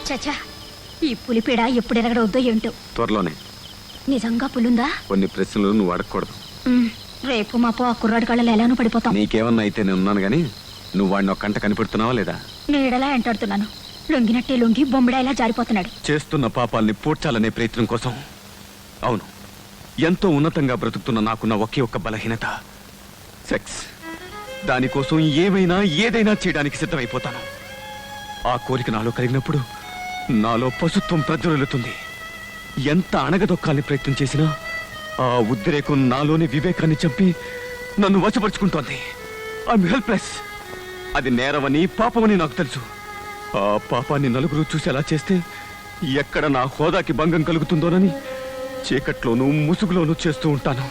చచ్చా, ఈ పులిపీడ ఎప్పుడు ఎరగడవుద్దో ఏంటో. త్వరలోనే. నిజంగా పులుందా? కొన్ని ప్రశ్నలు నువ్వు అడగకూడదు. రేపు మాపో ఆ కుర్రాడి కళ్ళలో ఎలానో పడిపోతాం. నీకేమన్నా అయితే నేను ఉన్నాను గానీ నువ్వు వాడిని ఒక కంట కనిపెడుతున్నావా లేదా? నీడలా ఎంటాడుతున్నాను. లొంగినట్టే లొంగి బొమ్మిడాయిలా జారిపోతున్నాడు. చేస్తున్న పాపాల్ని పూడ్చాలనే ప్రయత్నం కోసం. అవును, ఎంతో ఉన్నతంగా బ్రతుకుతున్న నాకున్న ఒకే ఒక్క బలహీనత సెక్స్. దానికోసం ఏదైనా చేయడానికి సిద్ధమైపోతాను. ఆ కోరిక నాలో కలిగినప్పుడు నాలో పశుత్వం ప్రజ్వలుతుంది. ఎంత అణగదొక్కాలని ప్రయత్నం చేసినా ఆ ఉద్రేకం నాలోని వివేకాన్ని చంపి నన్ను వశపరుచుకుంటోంది. I'm helpless. అది నేరమని పాపమని నాకు తెలుసు. ఆ పాపాన్ని నలుగురు చూసేలా చేస్తే ఎక్కడ నా హోదాకి భంగం కలుగుతుందోనని చీకట్లోనూ ముసుగులోనూ చేస్తూ ఉంటాను.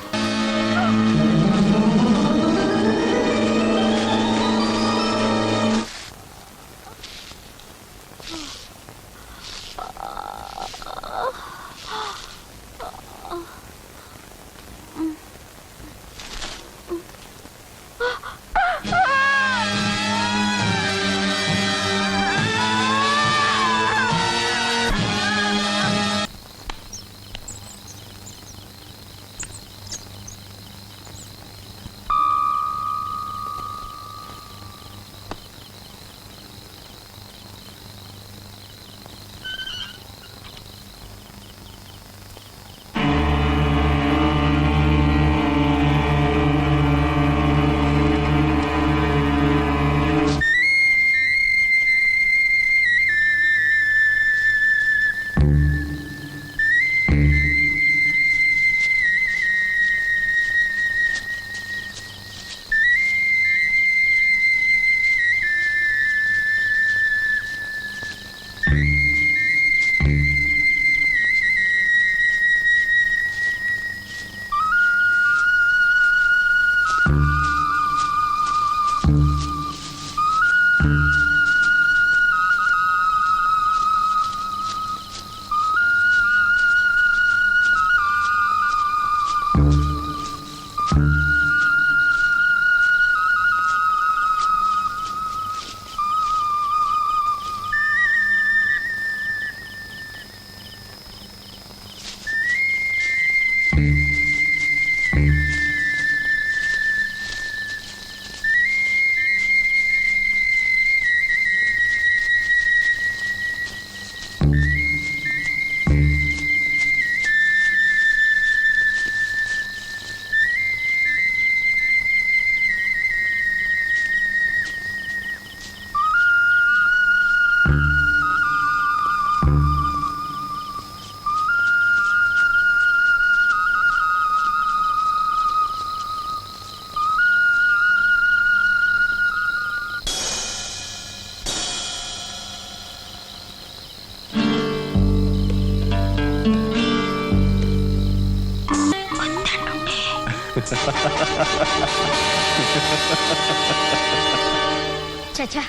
చచ్చా,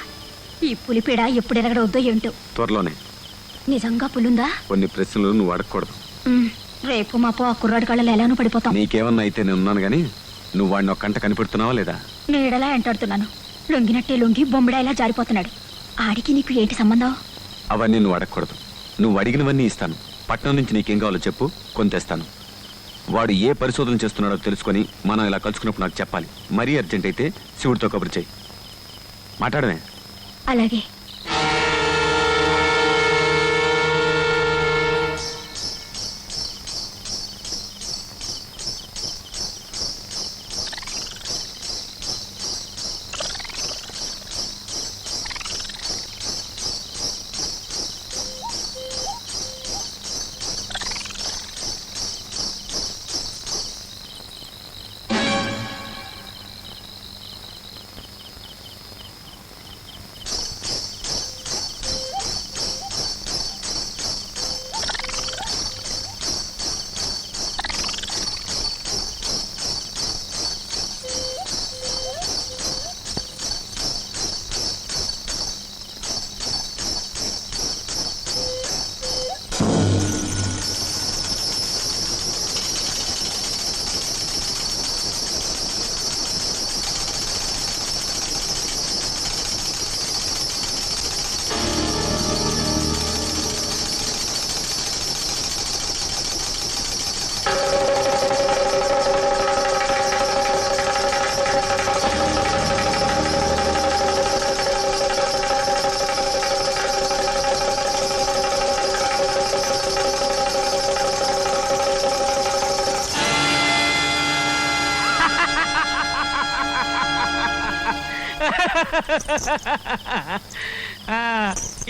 ఈ పులిపీడ ఎప్పుడు ఎరగడవుద్దో ఏంటో. త్వరలోనే. నిజంగా పులుందా? కొన్ని ప్రశ్నలు నువ్వు అడగకూడదు. రేపు మాపో ఆ కుర్రాడి కళ్ళలో ఎలానో పడిపోతాం. నీకేమన్నా అయితే నేను ఉన్నాను గానీ నువ్వు వాడిని ఒక కంట కనిపెడుతున్నావా లేదా? నీడలా ఎంటాడుతున్నాను. లొంగినట్టే లొంగి బొమ్మిడాయిలా జారిపోతున్నాడు. ఆడికి నీకు ఏంటి సంబంధం? అవన్నీ నువ్వు అడగకూడదు. నువ్వు అడిగినవన్నీ ఇస్తాను. పట్నం నుంచి నీకేం కావాలో చెప్పు, కొని తెస్తాను. వాడు ఏ పరిశోధన చేస్తున్నాడో తెలుసుకొని మనం ఇలా కలుసుకున్నప్పుడు నాకు చెప్పాలి. మరీ అర్జెంట్ అయితే శివుడితో కబురు చెయ్యి. మాట్లాడమే. అలాగే.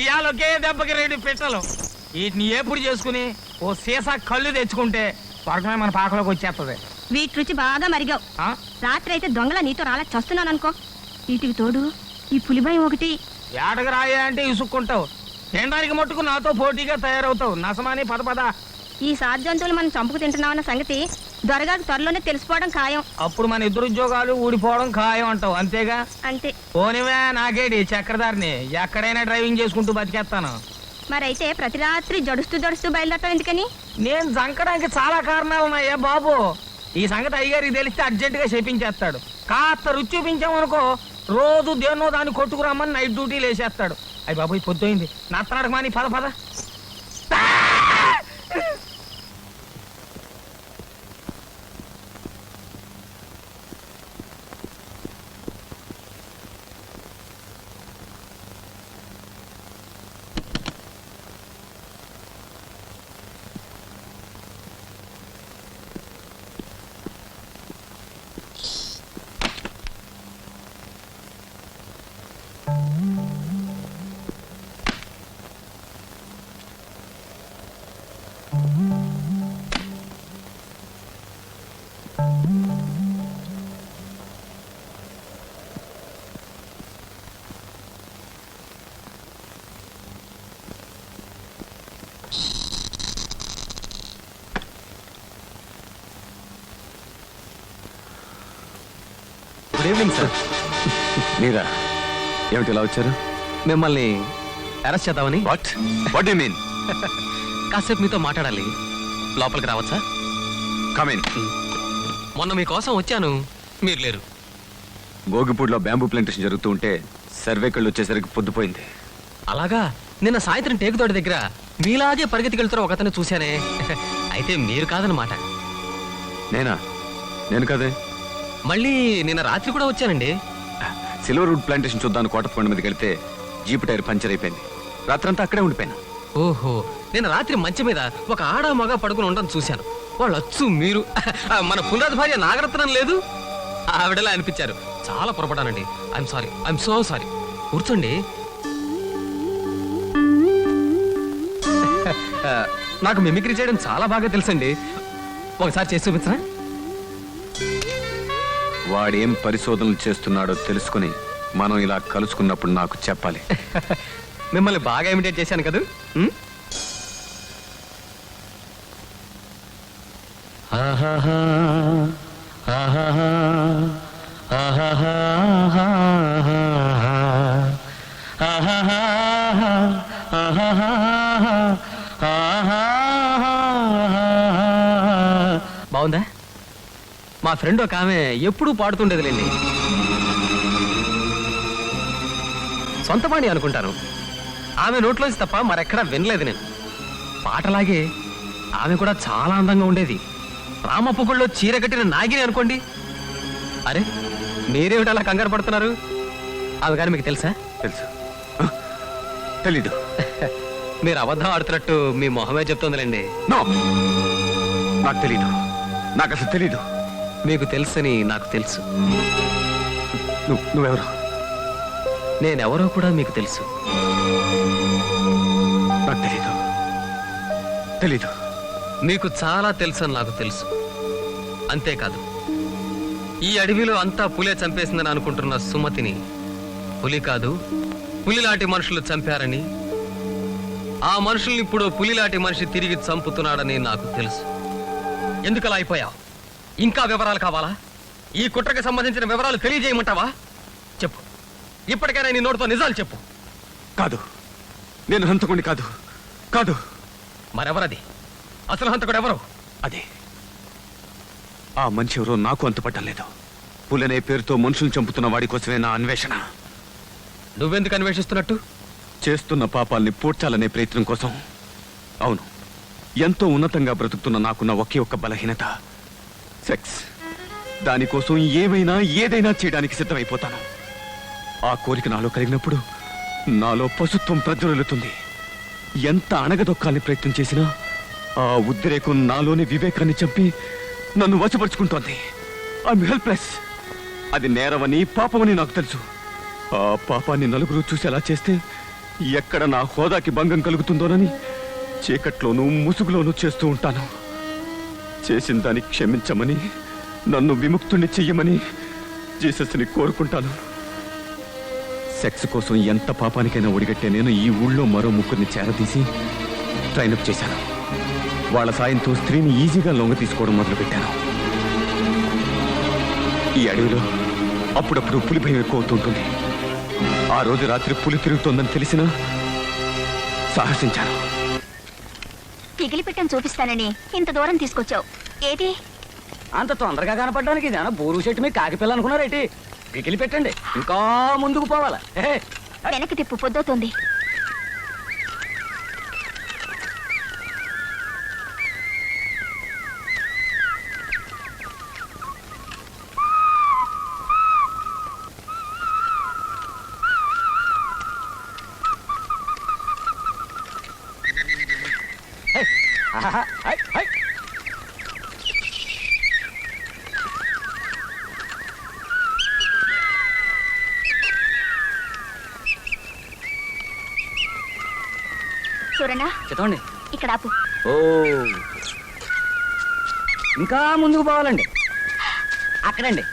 ఇవాళ ఒకే దెబ్బకి 2 పిట్టలు. వీటిని ఎప్పుడు చేసుకుని ఓ సీసా కళ్ళు తెచ్చుకుంటే స్వర్గమే మన పాకలోకి వచ్చేస్తుంది. వీటి రుచి బాగా మరిగావు. రాత్రి అయితే దొంగల నీతో రాలా చస్తున్నాను అనుకో. వీటికి తోడు ఈ పులిభయం ఒకటి. ఏటకు రాయా అంటే ఇసుక్కుంటావు, తినడానికి మట్టుకు నాతో పోటీగా తయారవుతావు. నసమాని పద. ఈ సాధ్యంతులు మనం చంపుకు తింటున్నామన్న సంగతి దొరగాకు త్వరలోనే తెలిసిపోవడం ఖాయం. అప్పుడు మన 2 ఉద్యోగాలు ఊడిపోవడం ఖాయం అంటావు, అంతేగా? అంతే. పోనివే, నాకేటి చక్రధారిని ఎక్కడైనా డ్రైవింగ్ చేసుకుంటూ బతికేస్తాను. మరైతే ప్రతి రాత్రి జడుస్తూ బయలుదేరతావు ఎందుకని? నేను జంకడానికి చాలా కారణాలు ఉన్నాయా బాబు. ఈ సంగతి అయ్యగారికి తెలిస్తే అర్జెంటుగా చెప్పించేస్తాడు. కాస్త రుచి చూపించామనుకో, రోజు దేన్నో దాన్ని కొట్టుకురమ్మని నైట్ డ్యూటీలు వేసేస్తాడు. అయ్యి బాబు పొద్దుయింది, నత్తనాడక మాని పద. Good evening sir. మీరా? ఏమిటి ఇలా వచ్చారు? మిమ్మల్ని అరెస్ట్ చేద్దామని. What you mean? కాసేపు మీతో మాట్లాడాలి. లోపలికి రావచ్చా? Come in. మొన్న మీకోసం వచ్చాను, మీరు లేరు. గోగిపూడిలో బ్యాంబూ ప్లాంటేషన్ జరుగుతూ ఉంటే సర్వేకళ్ళు వచ్చేసరికి పొద్దుపోయింది. అలాగా? నిన్న సాయంత్రం టేకుతోటి దగ్గర మీలాగే పరిగెత్తికెళ్తారో ఒకతను చూశానే. అయితే మీరు కాదనమాట. నేను కదే. మళ్ళీ నిన్న రాత్రి కూడా వచ్చానండి. సిల్వర్ వుడ్ ప్లాంటేషన్ చూద్దాను కోటకొండ మీదకి వెళ్తే జీపు టైర్ పంచర్ అయిపోయింది. రాత్రంతా అక్కడే ఉండిపోయాను. ఓహో, నిన్న రాత్రి మంచి మీద ఒక ఆడ మగ పడుకుని ఉండడం చూశాను. వాళ్ళు అచ్చు మీరు మన పునరాధ భార్య నాగరత్నం లేదు, ఆవిడలా అనిపించారు. చాలా పొరపడానండి. I'm so sorry. కూర్చోండి. నాకు మిమిక్రీ చేయడం చాలా బాగా తెలుసండి. ఒకసారి చేసి చూపించరా? వాడేం పరిశోధనలు చేస్తున్నాడో తెలుసుకుని మనం ఇలా కలుసుకున్నప్పుడు నాకు చెప్పాలి. మిమ్మల్ని బాగా ఇమిటేట్ చేశాను కదా. బాగుందా? మా ఫ్రెండ్ ఒక ఆమె ఎప్పుడూ పాడుతుండేదిలేండి. సొంతపాణి అనుకుంటాను. ఆమె నోట్లోంచి తప్ప మరెక్కడా వినలేదు నేను. పాటలాగే ఆమె కూడా చాలా అందంగా ఉండేది. రామపుగుళ్ళలో చీర కట్టిన నాగిని అనుకోండి. అరే, మీరేమిటి అలా కంగారు పడుతున్నారు? ఆమె కానీ మీకు తెలుసా? తెలుసు. తెలీదు. మీరు అబద్ధం ఆడుతున్నట్టు మీ మొహమే చెప్తుందిలేండి. నో, నాకు తెలీదు. నాకు అసలు తెలీదు. మీకు తెలుసని నాకు తెలుసు. నువ్వెవరు? నేనెవరో కూడా మీకు తెలుసు. నాకు తెలీదు. మీకు చాలా తెలుసని నాకు తెలుసు. అంతేకాదు, ఈ అడవిలో అంతా పులే చంపేసిందని అనుకుంటున్న సుమతిని పులి కాదు, పులిలాంటి మనుషులు చంపారని, ఆ మనుషుల్ని ఇప్పుడు పులిలాంటి మనిషి తిరిగి చంపుతున్నాడని నాకు తెలుసు. ఎందుకలా అయిపోయావు? ఇంకా వివరాలు కావాలా? ఈ కుట్రకి సంబంధించిన వివరాలు తెలియజేయమంటావా? చెప్పు, ఇప్పటికైనా నీ నోటితో నిజాలు చెప్పు. కాదు, నేను హంతకుడిని కాదు. మరెవరది? అసలు హంతకుడు ఎవరు? అదే ఆ మనిషి ఎవరో నాకు అంతుపట్టం లేదు. పులనే పేరుతో మనుషులు చంపుతున్న వాడి కోసమే నా అన్వేషణ. నువ్వెందుకు అన్వేషిస్తున్నట్టు? చేస్తున్న పాపాల్ని పూడ్చాలనే ప్రయత్నం కోసం. అవును, ఎంతో ఉన్నతంగా బ్రతుకుతున్న నాకున్న ఒకే ఒక్క బలహీనత సెక్స్. దానికోసం ఏదైనా చేయడానికి సిద్ధమైపోతాను. ఆ కోరిక నాలో కలిగినప్పుడు నాలో పశుత్వం ప్రజ్వలుతుంది. ఎంత అణగదొక్కాలని ప్రయత్నం చేసినా ఆ ఉద్రేకం నాలోని వివేకాన్ని చంపి నన్ను వశపరుచుకుంటోంది. I'm helpless. అది నేరమని పాపమని నాకు తెలుసు. ఆ పాపాన్ని నలుగురు చూసి ఎలా చేస్తే ఎక్కడ నా హోదాకి భంగం కలుగుతుందోనని చీకట్లోనూ ముసుగులోనూ చేస్తూ ఉంటాను. చేసిన దాన్ని క్షమించమని, నన్ను విముక్తుణ్ణి చెయ్యమని జీసస్ని కోరుకుంటాను. సెక్స్ కోసం ఎంత పాపానికైనా ఒడిగట్టే నేను ఈ ఊళ్ళో మరో ముగ్గురిని చేరదీసి ట్రైనప్ చేశాను. వాళ్ళ సాయంతో స్త్రీని ఈజీగా లొంగ తీసుకోవడం మొదలుపెట్టాను. ఈ అడవిలో అప్పుడప్పుడు పులి భయం ఎక్కువ అవుతుంటుంది. ఆ రోజు రాత్రి పులి తిరుగుతోందని తెలిసినా సాహసించాను. పిగిలి పెట్టని చూపిస్తానని ఇంత దూరం తీసుకొచ్చావు. ఏది అంత తొందరగా కనపడడానికి ఇదేనా బోరు చెట్టు మీద కాకి పిల్ల అనుకున్నారేటి? పికిలి పెట్టండి, ఇంకా ముందుకు పోవాలా? వెనక్కి తిప్పు, పొద్దవుతుంది. చూడనా, చెప్పండి. ఇక్కడ ఆపు. ఓ, ఇంకా ముందుకు పోవాలండి. అక్కడండి.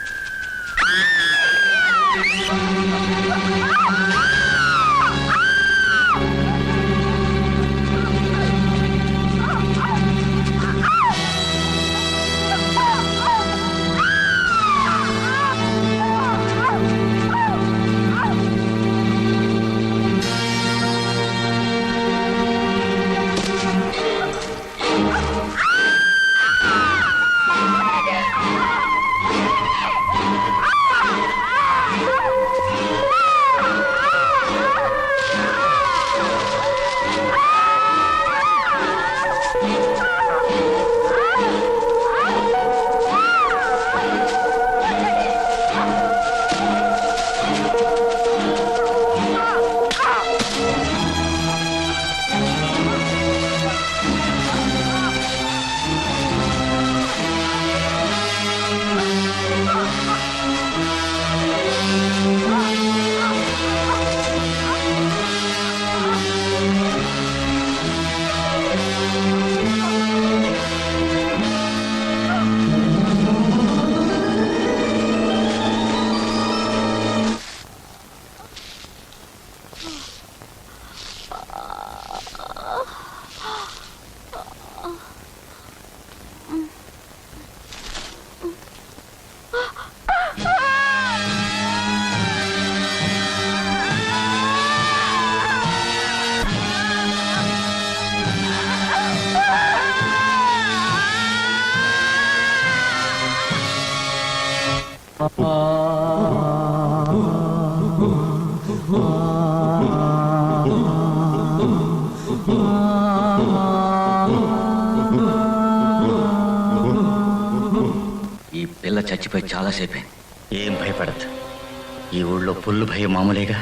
ఈ పిల్ల చచ్చిపోయి చాలాసేపే. ఏం భయపడద్దు. ఈ ఊళ్ళో పుల్లు భయం మామూలేగా.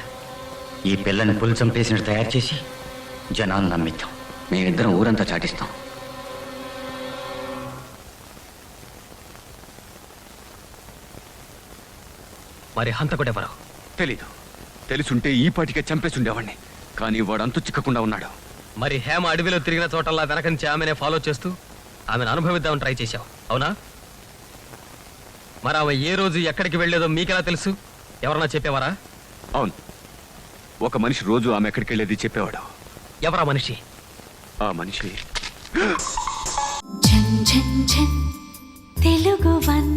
ఈ పిల్లని పుల్లు చంపేసినట్టు తయారు చేసి జనాన్ని నమ్మిద్దాం. మేమిద్దరం ఊరంతా చాటిస్తాం. మరి హంతకుడెవరు? తెలీదు. తెలుసుంటే ఈ పాటికే చంపేసి ఉండేవాణ్ణి. కానీ వాడు అంతు చిక్కకుండా ఉన్నాడు. మరి హేమ అడవిలో తిరిగిన చోటల్లా వెనక నుంచి ఆమెనే ఫాలో చేస్తూ ఆమెను అనుభవిద్దామని ట్రై చేశావు, అవునా? మరి ఆమె ఏ రోజు ఎక్కడికి వెళ్ళేదో మీకెలా తెలుసు? ఎవరన్నా చెప్పేవారా? అవును, ఒక మనిషి రోజు ఆమె ఎక్కడికి వెళ్ళేది చెప్పేవాడు. ఎవరా మనిషి? ఆ మనిషి ఝన్ ఝన్ ఝన్ తెలుగు వన్